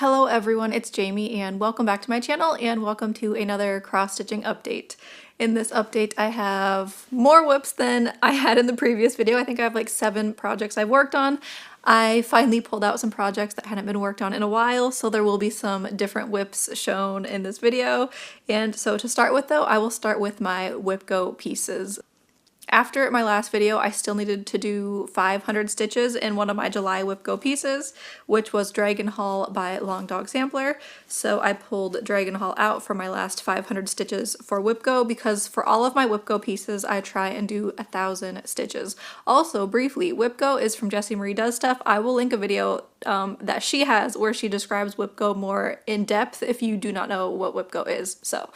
Hello everyone, it's Jamie and welcome back to my channel and welcome to another cross-stitching update. In this update I have more whips than I had in the previous video. I think I have like 7 projects I've worked on. I finally pulled out some projects that hadn't been worked on in a while, so there will be some different whips shown in this video. And so to start with though, I will start with my whip go pieces. After my last video, I still needed to do 500 stitches in one of my July Whip Go pieces, which was Dragon Haul by Long Dog Sampler. So I pulled Dragon Haul out for my last 500 stitches for Whip Go because for all of my Whip Go pieces, I try and do 1,000 stitches. Also, briefly, Whip Go is from Jessie Marie Does Stuff. I will link a video that she has where she describes Whip Go more in depth if you do not know what Whip Go is. So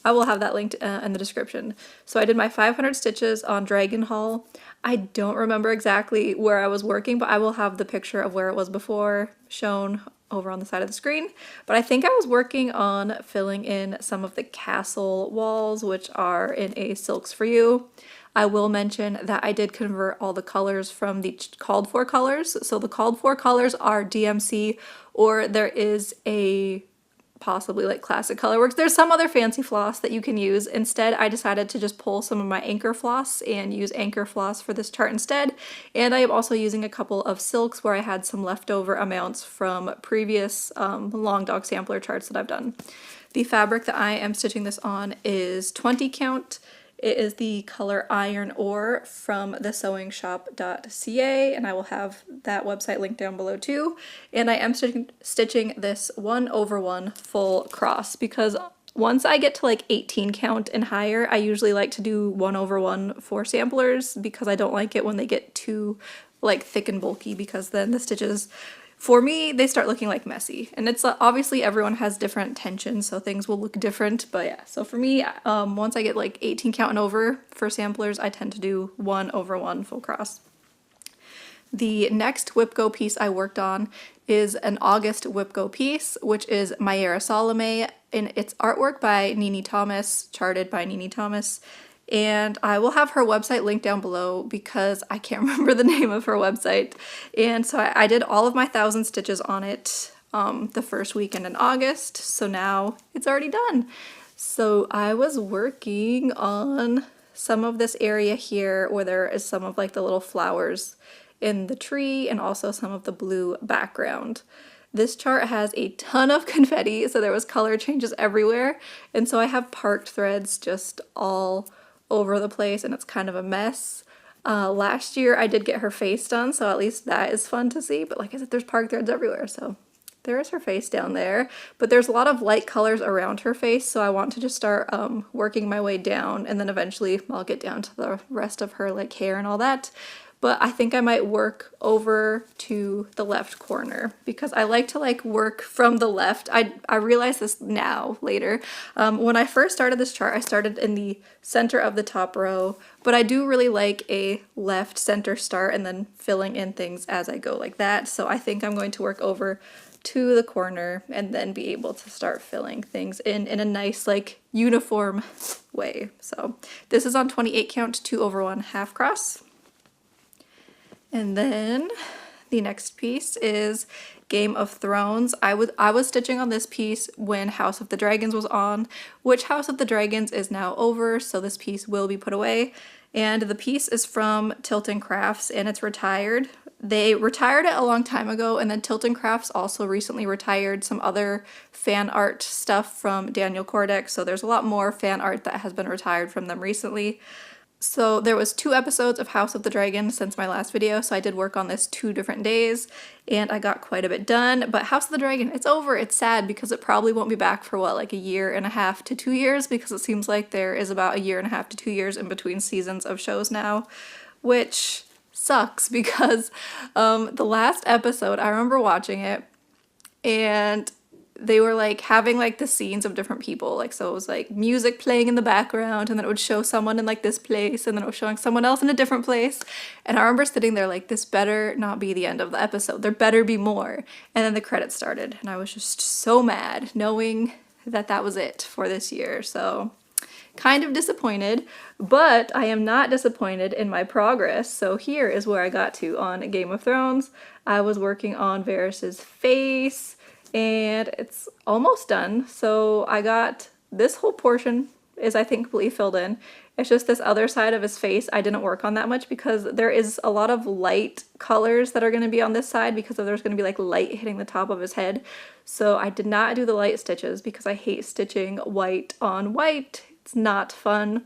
I will have that linked in the description. So I did my 500 stitches on Dragon Haul. I don't remember exactly where I was working, but I will have the picture of where it was before shown over on the side of the screen. But I think I was working on filling in some of the castle walls, which are in a Silks For You. I will mention that I did convert all the colors from the called for colors. So the called for colors are DMC, or there is a possibly like Classic Colorworks. There's some other fancy floss that you can use. Instead, I decided to just pull some of my Anchor floss and use Anchor floss for this chart instead. And I am also using a couple of silks where I had some leftover amounts from previous Long Dog Sampler charts that I've done. The fabric that I am stitching this on is 20 count. It is the color Iron Ore from theSewingShop.ca, and I will have that website linked down below too. And I am stitching this 1/1 full cross because once I get to like 18 count and higher, I usually like to do 1/1 for samplers because I don't like it when they get too like thick and bulky, because then the stitches, for me, they start looking like messy. And it's obviously everyone has different tensions, so things will look different. But yeah, so for me, once I get like 18 count and over for samplers, I tend to do 1/1 full cross. The next Whip Go piece I worked on is an August Whip Go piece, which is Myera Salome, and it's artwork by Nini Thomas, charted by Nini Thomas. And I will have her website linked down below because I can't remember the name of her website. And so I did all of my 1,000 stitches on it the first weekend in August, so now it's already done. So I was working on some of this area here where there is some of like the little flowers in the tree and also some of the blue background. This chart has a ton of confetti, so there was color changes everywhere. And so I have parked threads just all over the place and it's kind of a mess. Last year I did get her face done, so at least that is fun to see, but like I said, there's park threads everywhere, so there is her face down there. But there's a lot of light colors around her face, so I want to just start working my way down, and then eventually I'll get down to the rest of her like hair and all that. But I think I might work over to the left corner because I like to like work from the left. I realize this now, later. When I first started this chart, I started in the center of the top row, but I do really like a left center start and then filling in things as I go like that. So I think I'm going to work over to the corner and then be able to start filling things in a nice like uniform way. So this is on 28 count 2/1 half cross. And then the next piece is Game of Thrones. I was stitching on this piece when House of the Dragons was on, which House of the Dragons is now over, so this piece will be put away. And the piece is from Tilton Crafts and it's retired. They retired it a long time ago, and then Tilton Crafts also recently retired some other fan art stuff from Daniel Kordek, so there's a lot more fan art that has been retired from them recently. So there was 2 episodes of House of the Dragon since my last video, so I did work on this 2 different days, and I got quite a bit done. But House of the Dragon, it's over. It's sad because it probably won't be back for what, like 1.5 to 2 years, because it seems like there is about 1.5 to 2 years in between seasons of shows now, which sucks because the last episode, I remember watching it, and they were like having like the scenes of different people, like so it was like music playing in the background, and then it would show someone in like this place, and then it was showing someone else in a different place, and I remember sitting there like, this better not be the end of the episode, there better be more. And then the credits started and I was just so mad knowing that that was it for this year. So kind of disappointed, but I am not disappointed in my progress. So here is where I got to on Game of Thrones. I was working on Varys's face and it's almost done. So I got this whole portion is I think completely filled in. It's just this other side of his face I didn't work on that much because there is a lot of light colors that are going to be on this side because there's going to be like light hitting the top of his head. So I did not do the light stitches because I hate stitching white on white. It's not fun.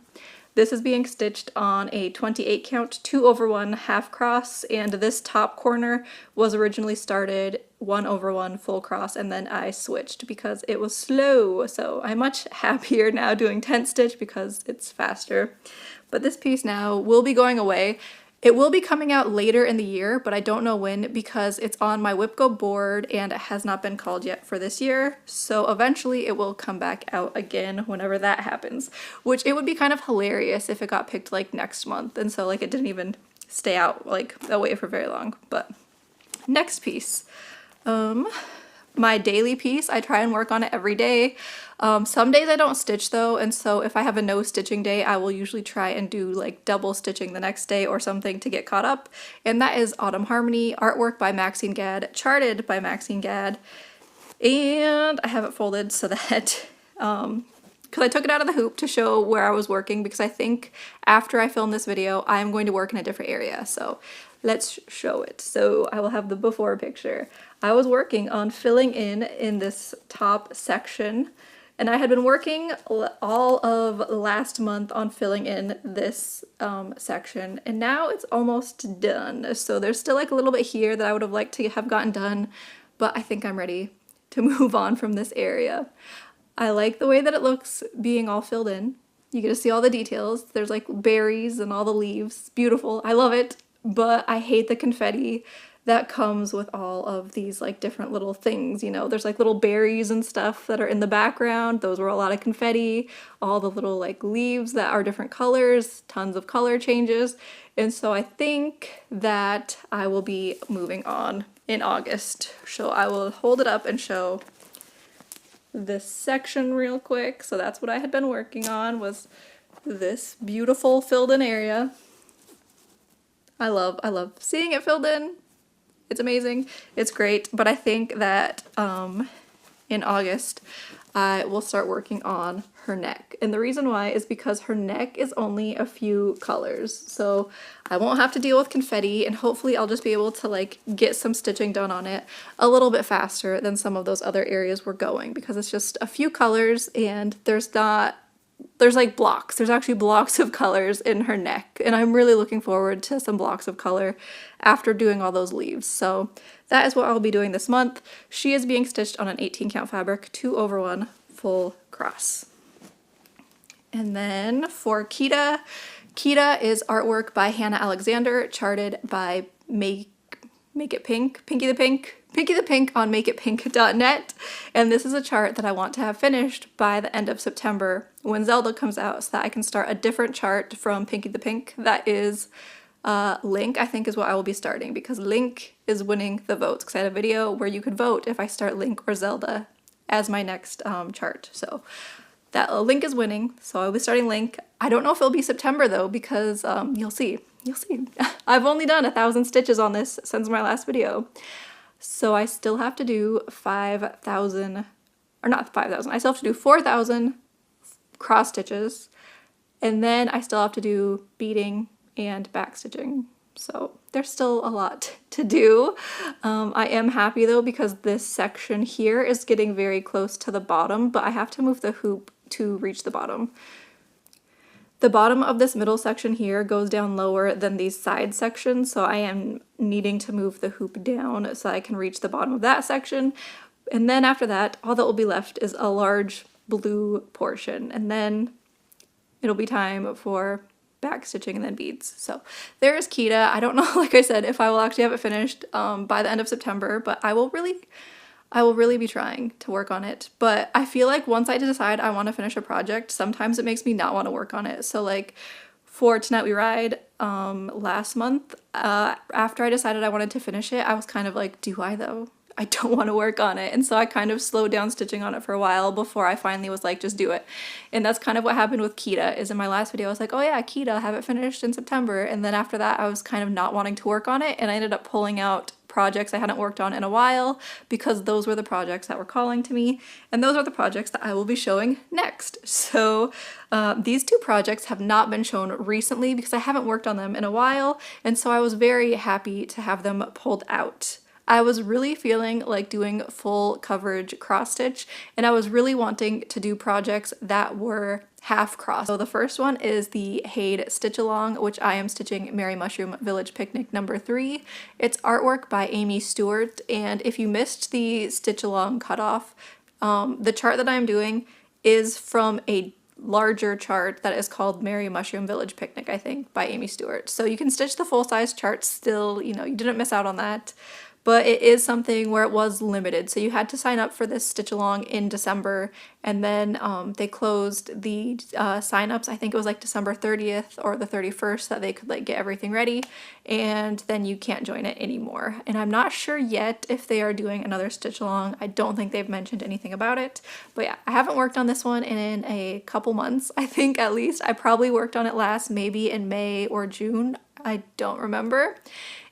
This is being stitched on a 28 count 2/1 half cross, and this top corner was originally started 1/1 full cross, and then I switched because it was slow. So I'm much happier now doing 10 stitch because it's faster. But this piece now will be going away. It will be coming out later in the year, but I don't know when because it's on my WIPGO board and it has not been called yet for this year. So eventually it will come back out again whenever that happens, which it would be kind of hilarious if it got picked like next month. And so like it didn't even stay out like away for very long. But next piece, my daily piece, I try and work on it every day. Some days I don't stitch though, and so if I have a no stitching day, I will usually try and do like double stitching the next day or something to get caught up. And that is Autumn Harmony, artwork by Maxine Gadd, charted by Maxine Gadd. And I have it folded so that, because I took it out of the hoop to show where I was working, because I think after I film this video, I am going to work in a different area. So let's show it. So I will have the before picture. I was working on filling in this top section, and I had been working all of last month on filling in this section, and now it's almost done. So there's still like a little bit here that I would have liked to have gotten done, but I think I'm ready to move on from this area. I like the way that it looks being all filled in. You get to see all the details. There's like berries and all the leaves. Beautiful. I love it, but I hate the confetti that comes with all of these like different little things, you know. There's like little berries and stuff that are in the background. Those were a lot of confetti. All the little like leaves that are different colors, tons of color changes. And so I think that I will be moving on in August. So I will hold it up and show this section real quick. So that's what I had been working on, was this beautiful filled in area. I love seeing it filled in. It's amazing. It's great. But I think that in August, I will start working on her neck. And the reason why is because her neck is only a few colors. So I won't have to deal with confetti, and hopefully I'll just be able to like get some stitching done on it a little bit faster than some of those other areas we're going, because it's just a few colors and there's like blocks. There's actually blocks of colors in her neck, and I'm really looking forward to some blocks of color after doing all those leaves. So that is what I'll be doing this month. She is being stitched on an 18 count fabric, 2/1 full cross. And then for Kita, Kita is artwork by Hannah Alexander, charted by Make It Pink, Pinky the Pink on makeitpink.net. And this is a chart that I want to have finished by the end of September when Zelda comes out, so that I can start a different chart from Pinky the Pink. That is Link, I think, is what I will be starting, because Link is winning the votes, because I had a video where you could vote if I start Link or Zelda as my next chart. So that Link is winning, so I'll be starting Link. I don't know if it'll be September though, because you'll see. I've only done 1,000 stitches on this since my last video. So I still have to do 5,000, or not 5,000, I still have to do 4,000 cross stitches, and then I still have to do beading and back stitching. So there's still a lot to do. I am happy though, because this section here is getting very close to the bottom, but I have to move the hoop to reach the bottom. The bottom of this middle section here goes down lower than these side sections, so I am needing to move the hoop down so I can reach the bottom of that section. And then after that, all that will be left is a large blue portion, and then it'll be time for back stitching and then beads. So there is Kita. I don't know, like I said, if I will actually have it finished by the end of September, but I will really be trying to work on it. But I feel like once I decide I want to finish a project, sometimes it makes me not want to work on it. So like for Tonight We Ride last month, after I decided I wanted to finish it, I was kind of like, do I though? I don't want to work on it. And so I kind of slowed down stitching on it for a while before I finally was like, just do it. And that's kind of what happened with Kita, is in my last video I was like, oh yeah, Kita, I'll have it finished in September. And then after that I was kind of not wanting to work on it, and I ended up pulling out projects I hadn't worked on in a while because those were the projects that were calling to me, and those are the projects that I will be showing next. So these two projects have not been shown recently because I haven't worked on them in a while, and so I was very happy to have them pulled out. I was really feeling like doing full coverage cross stitch, and I was really wanting to do projects that were half cross. So the first one is the HAED Stitch Along, which I am stitching Merry Mushroom Village Picnic number 3. It's artwork by Amy Stewart, and if you missed the Stitch Along cutoff, the chart that I'm doing is from a larger chart that is called Merry Mushroom Village Picnic, I think, by Amy Stewart. So you can stitch the full-size chart still, you know, you didn't miss out on that. But it is something where it was limited. So you had to sign up for this stitch along in December, and then they closed the sign-ups. I think it was like December 30th or the 31st that they could like get everything ready, and then you can't join it anymore. And I'm not sure yet if they are doing another stitch along. I don't think they've mentioned anything about it. But yeah, I haven't worked on this one in a couple months, I think at least. I probably worked on it last maybe in May or June. I don't remember.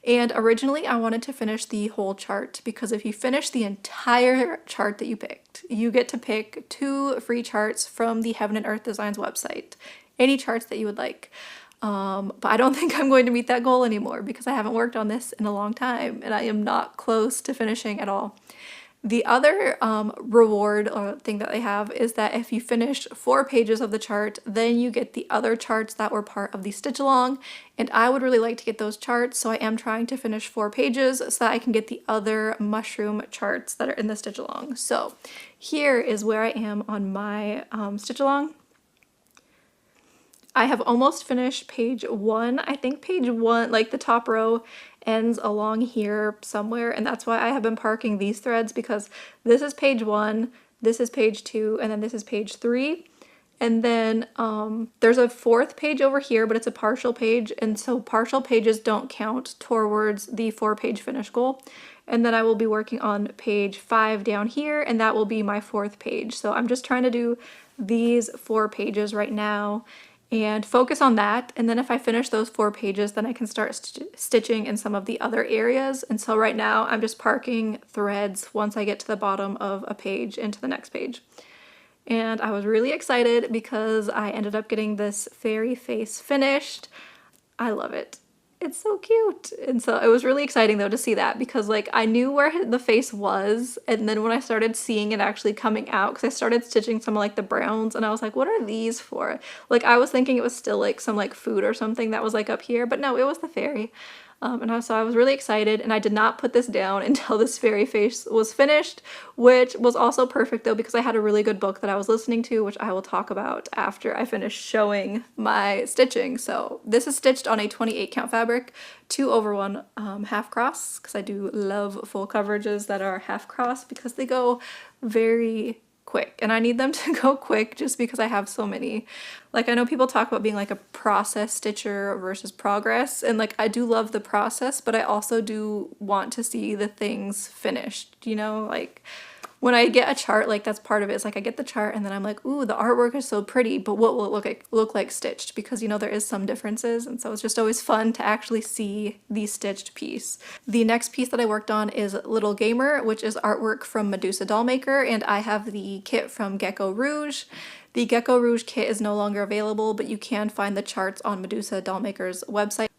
And originally I wanted to finish the whole chart because if you finish the entire chart that you picked, you get to pick 2 free charts from the Heaven and Earth Designs website. Any charts that you would like. But I don't think I'm going to meet that goal anymore because I haven't worked on this in a long time and I am not close to finishing at all. The other reward or thing that they have is that if you finish 4 pages of the chart, then you get the other charts that were part of the stitch along, and I would really like to get those charts, so I am trying to finish 4 pages so that I can get the other mushroom charts that are in the stitch along. So here is where I am on my stitch along. I have almost finished page 1. I think page 1, like the top row, ends along here somewhere, and that's why I have been parking these threads, because this is page 1, this is page 2, and then this is page 3. And then there's a 4th page over here, but it's a partial page, and so partial pages don't count towards the 4-page finish goal. And then I will be working on page 5 down here, and that will be my 4th page. So I'm just trying to do these 4 pages right now and focus on that, and then if I finish those 4 pages, then I can start stitching in some of the other areas. And so right now I'm just parking threads once I get to the bottom of a page into the next page. And I was really excited because I ended up getting this fairy face finished. I love it. It's so cute. And so it was really exciting though to see that, because like I knew where the face was, and then when I started seeing it actually coming out, because I started stitching some of like the browns, and I was like, what are these for? Like I was thinking it was still like some like food or something that was like up here, but no, it was the fairy. So I was really excited, and I did not put this down until this fairy face was finished, which was also perfect though because I had a really good book that I was listening to, which I will talk about after I finish showing my stitching. So this is stitched on a 28 count fabric, 2/1 half cross, because I do love full coverages that are half cross because they go very quick, and I need them to go quick just because I have so many. Like I know people talk about being like a process stitcher versus progress, and like I do love the process, but I also do want to see the things finished, you know? Like when I get a chart, like that's part of it. It's like I get the chart and then I'm like, ooh, the artwork is so pretty, but what will it look like stitched? Because you know there is some differences, and so it's just always fun to actually see the stitched piece. The next piece that I worked on is Little Gamer, which is artwork from Medusa Dollmaker, and I have the kit from Gecko Rouge. The Gecko Rouge kit is no longer available, but you can find the charts on Medusa Dollmaker's website,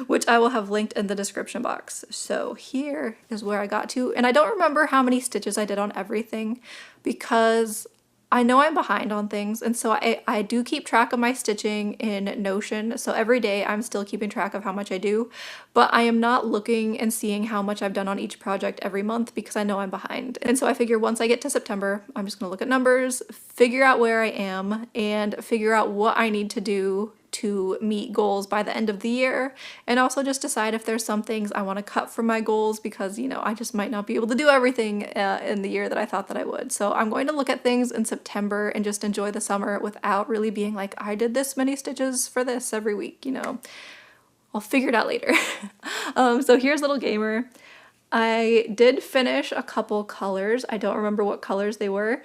which I will have linked in the description box. So here is where I got to, and I don't remember how many stitches I did on everything because I know I'm behind on things, and so I do keep track of my stitching in Notion, so every day I'm still keeping track of how much I do, but I am not looking and seeing how much I've done on each project every month because I know I'm behind. And so I figure once I get to September, I'm just gonna look at numbers, figure out where I am, and figure out what I need to do to meet goals by the end of the year, and also just decide if there's some things I want to cut from my goals because, you know, I just might not be able to do everything in the year that I thought that I would. So I'm going to look at things in September and just enjoy the summer without really being like, I did this many stitches for this every week, you know. I'll figure it out later. So here's Little Gamer. I did finish a couple colors. I don't remember what colors they were.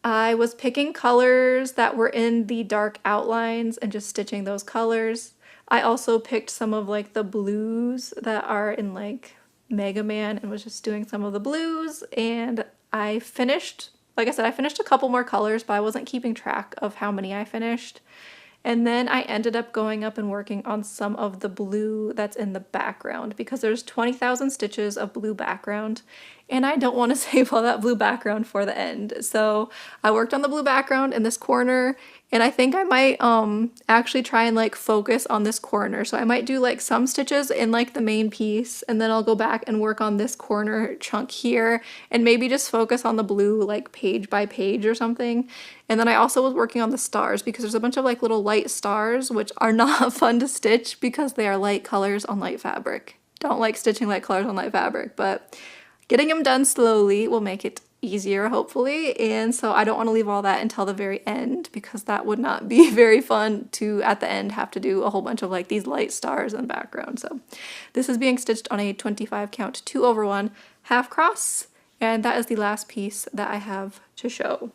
I was picking colors that were in the dark outlines and just stitching those colors. I also picked some of like the blues that are in like Mega Man and was just doing some of the blues, and I finished, like I said, I finished a couple more colors, but I wasn't keeping track of how many I finished. And then I ended up going up and working on some of the blue that's in the background because there's 20,000 stitches of blue background and I don't want to save all that blue background for the end. So I worked on the blue background in this corner, and I think I might actually try and like focus on this corner. So I might do like some stitches in like the main piece, and then I'll go back and work on this corner chunk here and maybe just focus on the blue like page by page or something. And then I also was working on the stars because there's a bunch of like little light stars which are not fun to stitch because they are light colors on light fabric. Don't like stitching light colors on light fabric, but getting them done slowly will make it easier, hopefully, and so I don't want to leave all that until the very end because that would not be very fun to, at the end, have to do a whole bunch of like these light stars in the background. So this is being stitched on a 25 count 2/1 half cross, and that is the last piece that I have to show.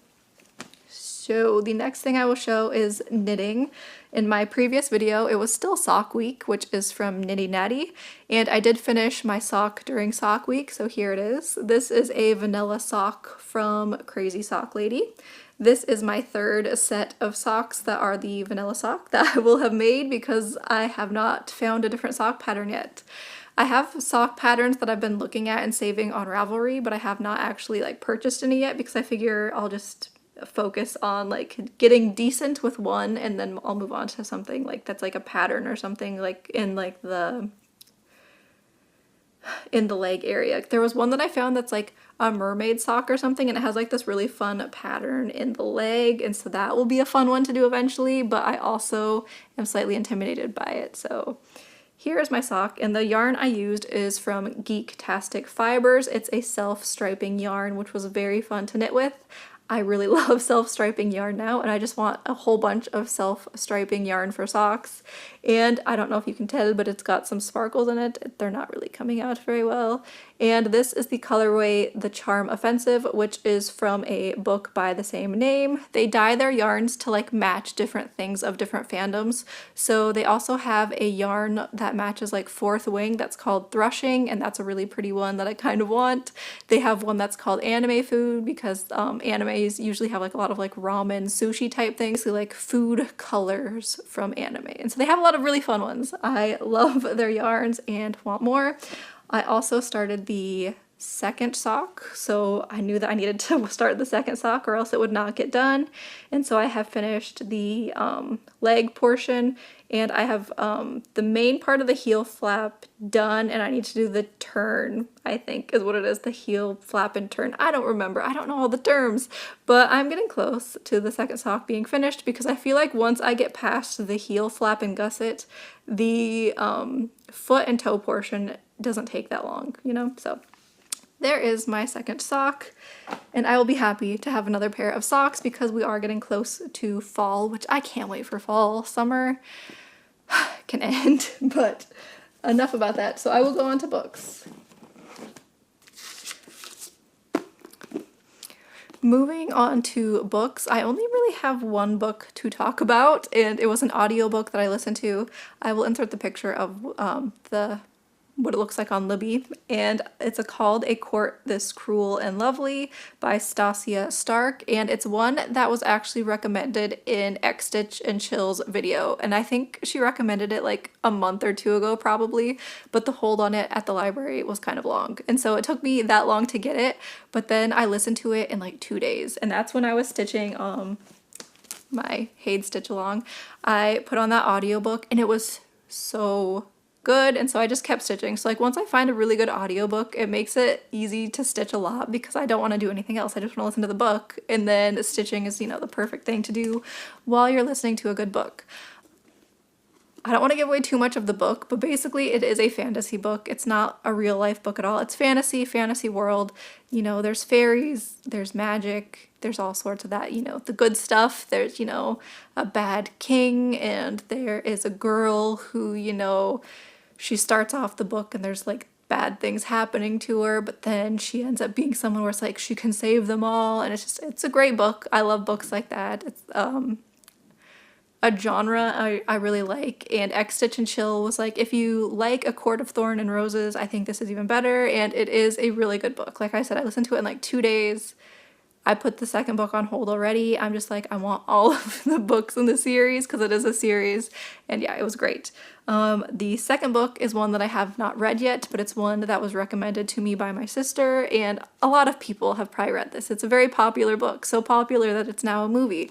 So the next thing I will show is knitting. In my previous video, it was still sock week, which is from Nitty Natty, and I did finish my sock during sock week, so here it is. This is a vanilla sock from Crazy Sock Lady. This is my third set of socks that are the vanilla sock that I will have made because I have not found a different sock pattern yet. I have sock patterns that I've been looking at and saving on Ravelry, but I have not actually like purchased any yet because I figure I'll just focus on like getting decent with one and then I'll move on to something like that's like a pattern or something like in like the leg area. There was one that I found that's like a mermaid sock or something, and it has like this really fun pattern in the leg, and so that will be a fun one to do eventually, but I also am slightly intimidated by it. So here's my sock, and the yarn I used is from Geektastic Fibers. It's a self-striping yarn, which was very fun to knit with. I really love self-striping yarn now, and I just want a whole bunch of self-striping yarn for socks. And I don't know if you can tell, but it's got some sparkles in it. They're not really coming out very well. And this is the colorway The Charm Offensive, which is from a book by the same name. They dye their yarns to like match different things of different fandoms. So they also have a yarn that matches like Fourth Wing that's called Thrushing, and that's a really pretty one that I kind of want. They have one that's called Anime Food because animes usually have like a lot of like ramen, sushi type things, so like food colors from anime. And so they have a lot of really fun ones. I love their yarns and want more. I also started the second sock, so I knew that I needed to start the second sock or else it would not get done. And so I have finished the leg portion, and I have the main part of the heel flap done, and I need to do the turn, I think is what it is, the heel flap and turn. I don't remember, I don't know all the terms, but I'm getting close to the second sock being finished because I feel like once I get past the heel flap and gusset, the foot and toe portion doesn't take that long, you know? So there is my second sock, and I will be happy to have another pair of socks because we are getting close to fall, which I can't wait for fall. Summer can end, but enough about that. So I will go on to books. Moving on to books, I only really have one book to talk about, and it was an audiobook that I listened to. I will insert the picture of what it looks like on Libby, and it's called A Court This Cruel and Lovely by Stasia Stark, and it's one that was actually recommended in X Stitch and Chill's video, and I think she recommended it like a month or two ago probably, but the hold on it at the library was kind of long, and so it took me that long to get it, but then I listened to it in like 2 days, and that's when I was stitching my HAED Stitch Along. I put on that audiobook and it was so good, and so I just kept stitching. So like once I find a really good audiobook, it makes it easy to stitch a lot because I don't want to do anything else. I just want to listen to the book, and then stitching is, you know, the perfect thing to do while you're listening to a good book. I don't want to give away too much of the book, but basically it is a fantasy book. It's not a real life book at all. It's fantasy world. You know, there's fairies, there's magic, there's all sorts of that, you know, the good stuff. There's, you know, a bad king, and there is a girl who, you know, she starts off the book and there's like bad things happening to her, but then she ends up being someone where it's like she can save them all, and it's a great book. I love books like that. It's a genre I really like, and X Stitch and Chill was like, if you like A Court of Thorn and Roses, I think this is even better, and it is a really good book. Like I said, I listened to it in like 2 days. I put the second book on hold already. I'm just like, I want all of the books in the series because it is a series, and yeah, it was great. The second book is one that I have not read yet, but it's one that was recommended to me by my sister, and a lot of people have probably read this. It's a very popular book, so popular that it's now a movie.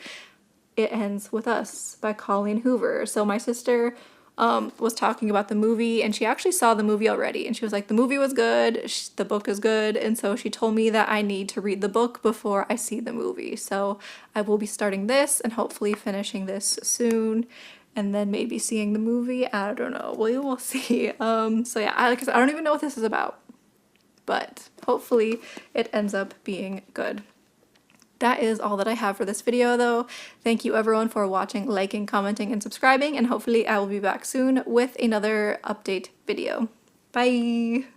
It Ends With Us by Colleen Hoover. So my sister was talking about the movie, and she actually saw the movie already, and she was like, the movie was good, the book is good, and so she told me that I need to read the book before I see the movie. So I will be starting this and hopefully finishing this soon, and then maybe seeing the movie. I don't know, we will see. So yeah, I don't even know what this is about, but hopefully it ends up being good. That is all that I have for this video though. Thank you everyone for watching, liking, commenting, and subscribing, and hopefully I will be back soon with another update video. Bye!